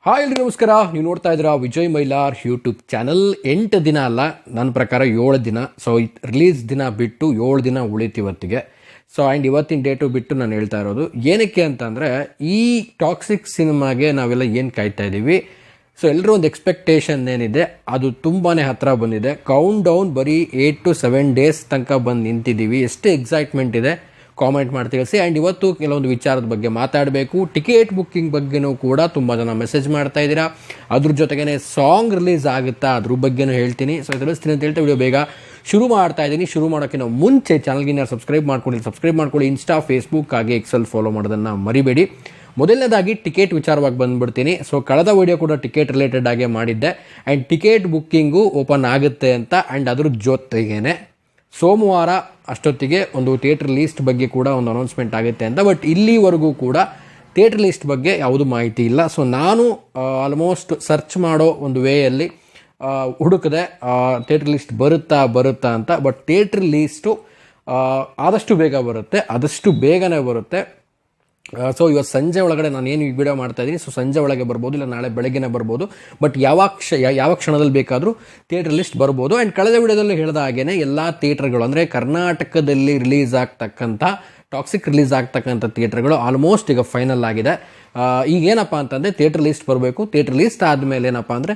Hi ಎಲ್ರಿಗೂ ನಮಸ್ಕಾರ. ನೀವು ನೋಡ್ತಾ ಇದ್ದೀರಾ ವಿಜಯ್ ಮೈಲಾರ್ ಯೂಟ್ಯೂಬ್ ಚಾನಲ್. 8 ದಿನ ಅಲ್ಲ, ನನ್ನ ಪ್ರಕಾರ 7 ದಿನ. ಸೊ ರಿಲೀಸ್ ದಿನ ಬಿಟ್ಟು 7 ದಿನ ಉಳಿತು ಇವತ್ತಿಗೆ. ಸೊ ಆ್ಯಂಡ್ ಇವತ್ತಿನ ಡೇಟು ಬಿಟ್ಟು ನಾನು ಹೇಳ್ತಾ ಇರೋದು ಏನಕ್ಕೆ ಅಂತಂದರೆ, ಈ ಟಾಕ್ಸಿಕ್ ಸಿನಿಮಾಗೆ ನಾವೆಲ್ಲ ಏನು ಕಾಯ್ತಾ ಇದ್ದೀವಿ. ಸೊ ಎಲ್ಲರೂ ಒಂದು ಎಕ್ಸ್ಪೆಕ್ಟೇಷನ್ ಏನಿದೆ ಅದು ತುಂಬಾ ಹತ್ತಿರ ಬಂದಿದೆ. ಕೌಂಟ್ ಡೌನ್ ಬರೀ 8 to 7 ಡೇಸ್ ತನಕ ಬಂದು ನಿಂತಿದ್ದೀವಿ. ಎಷ್ಟು ಎಕ್ಸೈಟ್ಮೆಂಟ್ ಇದೆ ಕಾಮೆಂಟ್ ಮಾಡಿ ತಿಳಿಸಿ. ಆ್ಯಂಡ್ ಇವತ್ತು ಕೆಲವೊಂದು ವಿಚಾರದ ಬಗ್ಗೆ ಮಾತಾಡಬೇಕು. ಟಿಕೆಟ್ ಬುಕ್ಕಿಂಗ್ ಬಗ್ಗೆನೂ ಕೂಡ ತುಂಬ ಜನ ಮೆಸೇಜ್ ಮಾಡ್ತಾ ಇದ್ದೀರಾ. ಅದ್ರ ಜೊತೆಗೇ ಸಾಂಗ್ ರಿಲೀಸ್ ಆಗುತ್ತಾ ಅದ್ರ ಬಗ್ಗೆನೂ ಹೇಳ್ತೀನಿ. ಸೊ ತಿಳಿಸ್ತೀನಿ ಅಂತ ಹೇಳ್ತಾ ವಿಡಿಯೋ ಬೇಗ ಶುರು ಮಾಡ್ತಾ ಇದ್ದೀನಿ. ಶುರು ಮಾಡೋಕ್ಕಿಂತ ಮುಂಚೆ ಚಾನಲ್ಗೆ ಸಬ್ಸ್ಕ್ರೈಬ್ ಮಾಡ್ಕೊಳ್ಳಿ. ಇನ್ಸ್ಟಾ, ಫೇಸ್ಬುಕ್ ಹಾಗೆ ಎಕ್ಸೆಲ್ ಫಾಲೋ ಮಾಡೋದನ್ನು ಮರಿಬೇಡಿ. ಮೊದಲನೇದಾಗಿ ಟಿಕೆಟ್ ವಿಚಾರವಾಗಿ ಬಂದುಬಿಡ್ತೀನಿ. ಸೊ ಕಳೆದ ವಿಡಿಯೋ ಕೂಡ ಟಿಕೆಟ್ ರಿಲೇಟೆಡ್ ಆಗೇ ಮಾಡಿದ್ದೆ. ಆ್ಯಂಡ್ ಟಿಕೆಟ್ ಬುಕ್ಕಿಂಗು ಓಪನ್ ಆಗುತ್ತೆ ಅಂತ. ಆ್ಯಂಡ್ ಅದ್ರ ಜೊತೆಗೇ ಸೋಮವಾರ ಅಷ್ಟೊತ್ತಿಗೆ ಒಂದು ಥಿಯೇಟ್ರ್ ಲೀಸ್ಟ್ ಬಗ್ಗೆ ಕೂಡ ಒಂದು ಅನೌನ್ಸ್ಮೆಂಟ್ ಆಗುತ್ತೆ ಅಂತ. ಬಟ್ ಇಲ್ಲಿವರೆಗೂ ಕೂಡ ಥಿಯೇಟ್ರ್ ಲೀಸ್ಟ್ ಬಗ್ಗೆ ಯಾವುದೂ ಮಾಹಿತಿ ಇಲ್ಲ. ಸೊ ನಾನು ಆಲ್ಮೋಸ್ಟ್ ಸರ್ಚ್ ಮಾಡೋ ಒಂದು ವೇಯಲ್ಲಿ ಹುಡುಕಿದೆ ಥಿಯೇಟ್ರ್ ಲಿಸ್ಟ್ ಬರುತ್ತಾ ಅಂತ. ಬಟ್ ಥಿಯೇಟ್ರ್ ಲೀಸ್ಟು ಆದಷ್ಟು ಬೇಗ ಬರುತ್ತೆ, ಆದಷ್ಟು ಬೇಗನೆ ಬರುತ್ತೆ. ಸೊ ಇವತ್ತು ಸಂಜೆ ಒಳಗಡೆ ನಾನು ಏನು ಈ ವಿಡಿಯೋ ಮಾಡ್ತಾ ಇದ್ದೀನಿ. ಸೊ ಸಂಜೆ ಒಳಗೆ ಬರ್ಬೋದು, ಇಲ್ಲ ನಾಳೆ ಬೆಳಗ್ಗೆನೇ ಬರ್ಬೋದು. ಬಟ್ ಯಾವ ಕ್ಷಣದಲ್ಲಿ ಬೇಕಾದರೂ ಥಿಯೇಟ್ರ್ ಲಿಸ್ಟ್ ಬರ್ಬೋದು. ಆ್ಯಂಡ್ ಕಳೆದ ವಿಡಿಯೋದಲ್ಲಿ ಹೇಳಿದ ಹಾಗೇ ಎಲ್ಲ ಥಿಯೇಟ್ರ್ಗಳು ಅಂದರೆ ಕರ್ನಾಟಕದಲ್ಲಿ ರಿಲೀಸ್ ಆಗ್ತಕ್ಕಂಥ ಟಾಕ್ಸಿಕ್ ರಿಲೀಸ್ ಆಗ್ತಕ್ಕಂಥ ಥಿಯೇಟ್ರ್ಗಳು ಆಲ್ಮೋಸ್ಟ್ ಈಗ ಫೈನಲ್ ಆಗಿದೆ. ಈಗೇನಪ್ಪ ಅಂತಂದರೆ ಥಿಯೇಟ್ರ್ ಲೀಸ್ಟ್ ಬರಬೇಕು. ಥಿಯೇಟ್ರ್ ಲೀಸ್ಟ್ ಆದಮೇಲೆ ಏನಪ್ಪ ಅಂದರೆ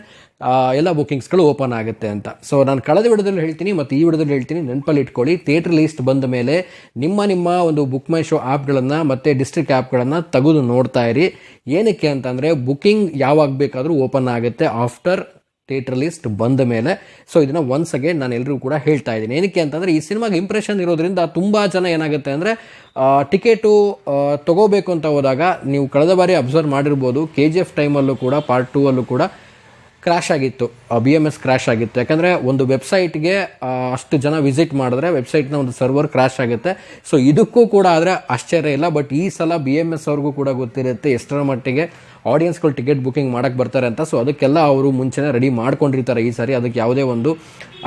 ಎಲ್ಲ ಬುಕ್ಕಿಂಗ್ಸ್ಗಳು ಓಪನ್ ಆಗುತ್ತೆ ಅಂತ. ಸೊ ನಾನು ಕಳೆದ ವಿಡಿಯೋದಲ್ಲಿ ಹೇಳ್ತೀನಿ ಮತ್ತು ಈ ವಿಡಿಯೋದಲ್ಲಿ ಹೇಳ್ತೀನಿ, ನೆನಪಲ್ಲಿ ಇಟ್ಕೊಳ್ಳಿ. ಥಿಯೇಟ್ರ್ ಲೀಸ್ಟ್ ಬಂದ ಮೇಲೆ ನಿಮ್ಮ ಒಂದು ಬುಕ್ ಮೈ ಶೋ ಆ್ಯಪ್ಗಳನ್ನು ಮತ್ತು ಡಿಸ್ಟ್ರಿಕ್ಟ್ ಆ್ಯಪ್ಗಳನ್ನು ತೆಗೆದು ನೋಡ್ತಾ ಇರಿ. ಏನಕ್ಕೆ ಅಂತಂದರೆ ಬುಕ್ಕಿಂಗ್ ಯಾವಾಗ ಬೇಕಾದರೂ ಓಪನ್ ಆಗುತ್ತೆ ಆಫ್ಟರ್ ಥಿಯೇಟ್ರ್ ಲಿಸ್ಟ್ ಬಂದ ಮೇಲೆ. ಸೊ ಇದನ್ನು ಒನ್ಸ್ ಅಗೇನ್ ನಾನು ಎಲ್ಲರಿಗೂ ಕೂಡ ಹೇಳ್ತಾ ಇದ್ದೀನಿ. ಏನಕ್ಕೆ ಅಂತಂದರೆ ಈ ಸಿನಿಮಾಗೆ ಇಂಪ್ರೆಷನ್ ಇರೋದ್ರಿಂದ ತುಂಬ ಜನ ಏನಾಗುತ್ತೆ ಅಂದರೆ ಟಿಕೆಟು ತೊಗೋಬೇಕು ಅಂತ ಹೋದಾಗ, ನೀವು ಕಳೆದ ಬಾರಿ ಅಬ್ಸರ್ವ್ ಮಾಡಿರ್ಬೋದು, KGF ಟೈಮಲ್ಲೂ ಕೂಡ ಪಾರ್ಟ್ 2 ಅಲ್ಲೂ ಕೂಡ ಕ್ರ್ಯಾಶ್ ಆಗಿತ್ತು, BMS ಕ್ರ್ಯಾಶ್ ಆಗಿತ್ತು. ಯಾಕಂದರೆ ಒಂದು ವೆಬ್ಸೈಟ್ಗೆ ಅಷ್ಟು ಜನ ವಿಸಿಟ್ ಮಾಡಿದ್ರೆ ವೆಬ್ಸೈಟ್ನ ಒಂದು ಸರ್ವರ್ ಕ್ರ್ಯಾಶ್ ಆಗುತ್ತೆ. ಸೊ ಇದಕ್ಕೂ ಕೂಡ ಆದರೆ ಆಶ್ಚರ್ಯ ಇಲ್ಲ. ಬಟ್ ಈ ಸಲ BMS ಅವ್ರಿಗೂ ಕೂಡ ಗೊತ್ತಿರುತ್ತೆ ಎಷ್ಟರ ಮಟ್ಟಿಗೆ ಆಡಿಯನ್ಸ್ಗಳು ಟಿಕೆಟ್ ಬುಕ್ಕಿಂಗ್ ಮಾಡೋಕ್ಕೆ ಬರ್ತಾರೆ ಅಂತ. ಸೊ ಅದಕ್ಕೆಲ್ಲ ಅವರು ಮುಂಚೆನೇ ರೆಡಿ ಮಾಡ್ಕೊಂಡಿರ್ತಾರೆ ಈ ಸಾರಿ. ಅದಕ್ಕೆ ಯಾವುದೇ ಒಂದು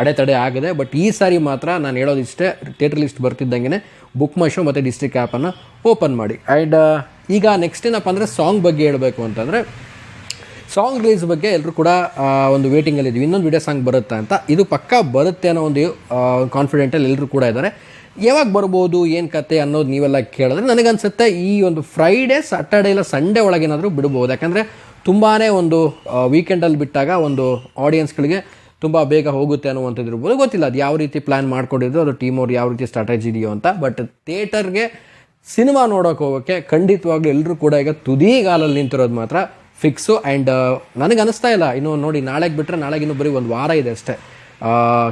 ಅಡೆತಡೆ ಆಗಿದೆ. ಬಟ್ ಈ ಸಾರಿ ಮಾತ್ರ ನಾನು ಹೇಳೋದಿಷ್ಟೇ, ಥಿಯೇಟ್ರ್ ಲಿಸ್ಟ್ ಬರ್ತಿದ್ದಂಗೆ ಬುಕ್ ಮೈ ಶೋ ಮತ್ತು ಡಿಸ್ಟ್ರಿಕ್ಟ್ ಆ್ಯಪನ್ನು ಓಪನ್ ಮಾಡಿ. ಆ್ಯಂಡ್ ಈಗ ನೆಕ್ಸ್ಟ್ ಏನಪ್ಪ ಅಂದರೆ ಸಾಂಗ್ ಬಗ್ಗೆ ಹೇಳಬೇಕು ಅಂತಂದರೆ, ಸಾಂಗ್ ರಿಲೀಸ್ ಬಗ್ಗೆ ಎಲ್ಲರೂ ಕೂಡ ಒಂದು ವೇಟಿಂಗಲ್ಲಿದ್ವಿ. ಇನ್ನೊಂದು ವಿಡಿಯೋ ಸಾಂಗ್ ಬರುತ್ತೆ ಅಂತ. ಇದು ಪಕ್ಕಾ ಬರುತ್ತೆ ಅನ್ನೋ ಒಂದು ಕಾನ್ಫಿಡೆಂಟಲ್ಲಿ ಎಲ್ಲರೂ ಕೂಡ ಇದ್ದಾರೆ. ಯಾವಾಗ ಬರ್ಬೋದು, ಏನು ಕತೆ ಅನ್ನೋದು ನೀವೆಲ್ಲ ಕೇಳಿದ್ರೆ ನನಗನ್ಸುತ್ತೆ ಈ ಒಂದು ಫ್ರೈಡೇ, ಸ್ಯಾಟರ್ಡೇ ಇಲ್ಲ ಸಂಡೇ ಒಳಗೇನಾದರೂ ಬಿಡ್ಬೋದು. ಯಾಕಂದರೆ ತುಂಬಾ ಒಂದು ವೀಕೆಂಡಲ್ಲಿ ಬಿಟ್ಟಾಗ ಒಂದು ಆಡಿಯನ್ಸ್ಗಳಿಗೆ ತುಂಬ ಬೇಗ ಹೋಗುತ್ತೆ ಅನ್ನುವಂಥದ್ದು ಇರ್ಬೋದು. ಗೊತ್ತಿಲ್ಲ ಅದು ಯಾವ ರೀತಿ ಪ್ಲ್ಯಾನ್ ಮಾಡ್ಕೊಂಡಿದ್ರು, ಅದು ಟೀಮ್ ಅವ್ರು ಯಾವ ರೀತಿ ಸ್ಟ್ರಾಟಜಿ ಇದೆಯೋ ಅಂತ. ಬಟ್ ಥಿಯೇಟರ್ಗೆ ಸಿನಿಮಾ ನೋಡೋಕೆ ಹೋಗೋಕ್ಕೆ ಖಂಡಿತವಾಗ್ಲೂ ಎಲ್ಲರೂ ಕೂಡ ಈಗ ತುದಿಗಾಲಲ್ಲಿ ನಿಂತಿರೋದು ಮಾತ್ರ ಫಿಕ್ಸು. ಆ್ಯಂಡ್ ನನಗೆ ಅನಿಸ್ತಾ ಇಲ್ಲ ಇನ್ನು ನೋಡಿ, ನಾಳೆಗೆ ಬಿಟ್ಟರೆ ನಾಳೆಗೆ ಇನ್ನೂ ಬರೀ ಒಂದು ವಾರ ಇದೆ ಅಷ್ಟೇ.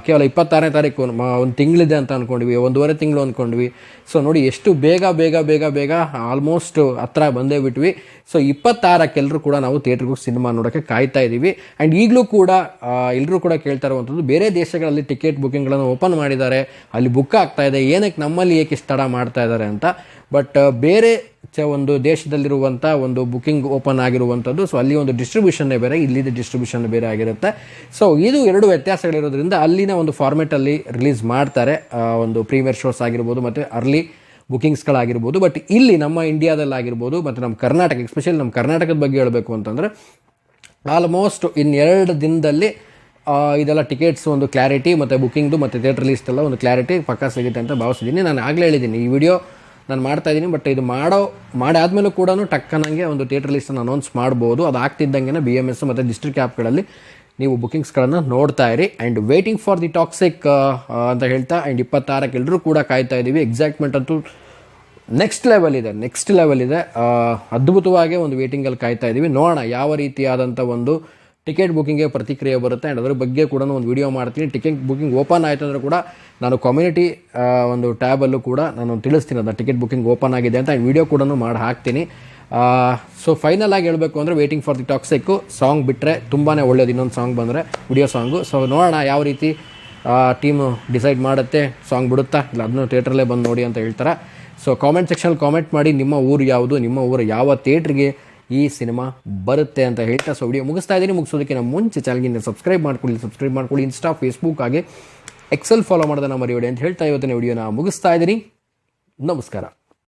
ಕೇವಲ 26ನೇ ತಾರೀಕು ಒಂದು ತಿಂಗಳಿದೆ ಅಂತ ಅಂದ್ಕೊಂಡ್ವಿ, 1.5 ತಿಂಗಳು ಅಂದ್ಕೊಂಡ್ವಿ. ಸೊ ನೋಡಿ ಎಷ್ಟು ಬೇಗ ಆಲ್ಮೋಸ್ಟ್ ಹತ್ರ ಬಂದೇ ಬಿಟ್ವಿ. ಸೊ 26ಕ್ಕೆ ಎಲ್ಲರೂ ಕೂಡ ನಾವು ಥಿಯೇಟ್ರಿಗೂ ಸಿನಿಮಾ ನೋಡೋಕ್ಕೆ ಕಾಯ್ತಾ ಇದ್ದೀವಿ. ಆ್ಯಂಡ್ ಈಗಲೂ ಕೂಡ ಎಲ್ಲರೂ ಕೂಡ ಕೇಳ್ತಾ ಇರುವಂಥದ್ದು, ಬೇರೆ ದೇಶಗಳಲ್ಲಿ ಟಿಕೆಟ್ ಬುಕ್ಕಿಂಗ್ಗಳನ್ನು ಓಪನ್ ಮಾಡಿದ್ದಾರೆ, ಅಲ್ಲಿ ಬುಕ್ ಆಗ್ತಾ ಇದೆ, ಏನಕ್ಕೆ ನಮ್ಮಲ್ಲಿ ಏಕೆ ಇಷ್ಟು ತಡ ಮಾಡ್ತಾ ಇದ್ದಾರೆ ಅಂತ. ಬಟ್ ಬೇರೆ ಒಂದು ದೇಶದಲ್ಲಿರುವಂಥ ಒಂದು ಬುಕ್ಕಿಂಗ್ ಓಪನ್ ಆಗಿರುವಂಥದ್ದು. ಸೊ ಅಲ್ಲಿ ಒಂದು ಡಿಸ್ಟ್ರಿಬ್ಯೂಷನ್ನೇ ಬೇರೆ, ಇಲ್ಲಿದೆ ಡಿಸ್ಟ್ರಿಬ್ಯೂಷನ್ ಬೇರೆ ಆಗಿರುತ್ತೆ. ಸೊ ಇದು 2 ವ್ಯತ್ಯಾಸಗಳಿರೋದ್ರಿಂದ ಅಲ್ಲಿನ ಒಂದು ಫಾರ್ಮೆಟಲ್ಲಿ ರಿಲೀಸ್ ಮಾಡ್ತಾರೆ, ಒಂದು ಪ್ರೀಮಿಯರ್ ಶೋಸ್ ಆಗಿರ್ಬೋದು ಮತ್ತು ಅರ್ಲಿ ಬುಕ್ಕಿಂಗ್ಸ್ಗಳಾಗಿರ್ಬೋದು. ಬಟ್ ಇಲ್ಲಿ ನಮ್ಮ ಇಂಡಿಯಾದಲ್ಲಾಗಿರ್ಬೋದು ಮತ್ತು ನಮ್ಮ ಕರ್ನಾಟಕ, ಎಸ್ಪೆಷಲಿ ನಮ್ಮ ಕರ್ನಾಟಕದ ಬಗ್ಗೆ ಹೇಳಬೇಕು ಅಂತಂದರೆ, ಆಲ್ಮೋಸ್ಟ್ ಇನ್ನು 2 ದಿನದಲ್ಲಿ ಇದೆಲ್ಲ ಟಿಕೆಟ್ಸ್ ಒಂದು ಕ್ಲಾರಿಟಿ ಮತ್ತು ಬುಕ್ಕಿಂಗ್ದು ಮತ್ತು ಥಿಯೇಟ್ರ್ ಲಿಸ್ಟ್ ಎಲ್ಲ ಒಂದು ಕ್ಲಾರಿಟಿ ಪಕ್ಕಾ ಸಿಗುತ್ತೆ ಅಂತ ಭಾವಿಸಿದ್ದೀನಿ. ನಾನು ಆಗಲೇ ಹೇಳಿದ್ದೀನಿ, ಈ ವಿಡಿಯೋ ನಾನು ಮಾಡ್ತಾಯಿದ್ದೀನಿ. ಬಟ್ ಇದು ಮಾಡಿ ಆದಮೇಲೂ ಕೂಡ ಟಕ್ಕನಂಗೆ ಒಂದು ಥಿಯೇಟ್ರ್ ಲಿಸ್ಟನ್ನು ಅನೌನ್ಸ್ ಮಾಡ್ಬೋದು. ಅದು ಆಗ್ತಿದ್ದಂಗೆ BMS ಮತ್ತು ಡಿಸ್ಟ್ರಿಕ್ಟ್ ಆ್ಯಪ್ಗಳಲ್ಲಿ ನೀವು ಬುಕ್ಕಿಂಗ್ಸ್ಗಳನ್ನು ನೋಡ್ತಾ ಇರಿ. And waiting for the toxic ಅಂತ ಹೇಳ್ತಾ, ಆ್ಯಂಡ್ 26ಕ್ಕೆ ಎಲ್ಲರೂ ಕೂಡ ಕಾಯ್ತಾ ಇದ್ದೀವಿ. ಎಕ್ಸೈಟ್ಮೆಂಟ್ ಅಂತೂ ನೆಕ್ಸ್ಟ್ ಲೆವೆಲ್ ಇದೆ. ಅದ್ಭುತವಾಗಿ ಒಂದು ವೇಟಿಂಗಲ್ಲಿ ಕಾಯ್ತಾ ಇದ್ದೀವಿ. ನೋಡೋಣ ಯಾವ ರೀತಿಯಾದಂಥ ಒಂದು ಟಿಕೆಟ್ ಬುಕ್ಕಿಂಗ್ಗೆ ಪ್ರತಿಕ್ರಿಯೆ ಬರುತ್ತೆ. ಆ್ಯಂಡ್ ಅದರ ಬಗ್ಗೆ ಕೂಡ ಒಂದು ವಿಡಿಯೋ ಮಾಡ್ತೀನಿ. ಟಿಕೆಟ್ ಬುಕ್ಕಿಂಗ್ ಓಪನ್ ಆಯಿತು ಅಂದರೆ ಕೂಡ ನಾನು ಕಮ್ಯುನಿಟಿ ಒಂದು ಟ್ಯಾಬಲ್ಲೂ ಕೂಡ ನಾನು ತಿಳಿಸ್ತೀನಿ ಅದನ್ನು, ಟಿಕೆಟ್ ಬುಕ್ಕಿಂಗ್ ಓಪನ್ ಆಗಿದೆ ಅಂತ. ವಿಡಿಯೋ ಕೂಡ ಮಾಡಿ ಹಾಕ್ತೀನಿ. ಸೊ ಫೈನಲ್ ಆಗಿ ಹೇಳಬೇಕು ಅಂದರೆ ವೇಟಿಂಗ್ ಫಾರ್ ದಿ ಟಾಕ್ಸಿಕ್ಕು ಸಾಂಗ್ ಬಿಟ್ಟರೆ ತುಂಬಾ ಒಳ್ಳೆಯದು. ಇನ್ನೊಂದು ಸಾಂಗ್ ಬಂದರೆ ವಿಡಿಯೋ ಸಾಂಗು. ಸೊ ನೋಡೋಣ ಯಾವ ರೀತಿ ಟೀಮು ಡಿಸೈಡ್ ಮಾಡುತ್ತೆ, ಸಾಂಗ್ ಬಿಡುತ್ತಾ ಇಲ್ಲ ಅದನ್ನು ಥಿಯೇಟ್ರಲ್ಲೇ ಬಂದು ನೋಡಿ ಅಂತ ಹೇಳ್ತಾರೆ. ಸೊ ಕಾಮೆಂಟ್ ಸೆಕ್ಷನಲ್ಲಿ ಕಾಮೆಂಟ್ ಮಾಡಿ ನಿಮ್ಮ ಊರು ಯಾವುದು, ನಿಮ್ಮ ಊರು ಯಾವ ಥಿಯೇಟ್ರಿಗೆ ಈ ಸಿನಿಮಾ ಬರುತ್ತೆ ಅಂತ ಹೇಳ್ತಾ ಸೊ ವಿಡಿಯೋ ಮುಗಿಸ್ತಾ ಇದ್ದೀನಿ. ಮುಗಿಸೋದಕ್ಕೆ ನಮ್ಮ ಮುಂಚೆ ಚಾನಲ್ಗೆ ಸಬ್ಸ್ಕ್ರೈಬ್ ಮಾಡ್ಕೊಳ್ಳಿ. ಇನ್ಸ್ಟಾ, ಫೇಸ್ಬುಕ್ ಹಾಗೆ ಎಕ್ಸೆಲ್ ಫಾಲೋ ಮಾಡೋದನ್ನು ಮರಿಬೇಡಿ ಅಂತ ಹೇಳ್ತಾ ಇವತ್ತಿನ ವಿಡಿಯೋನ ಮುಗಿಸ್ತಾ ಇದ್ದೀನಿ. ನಮಸ್ಕಾರ.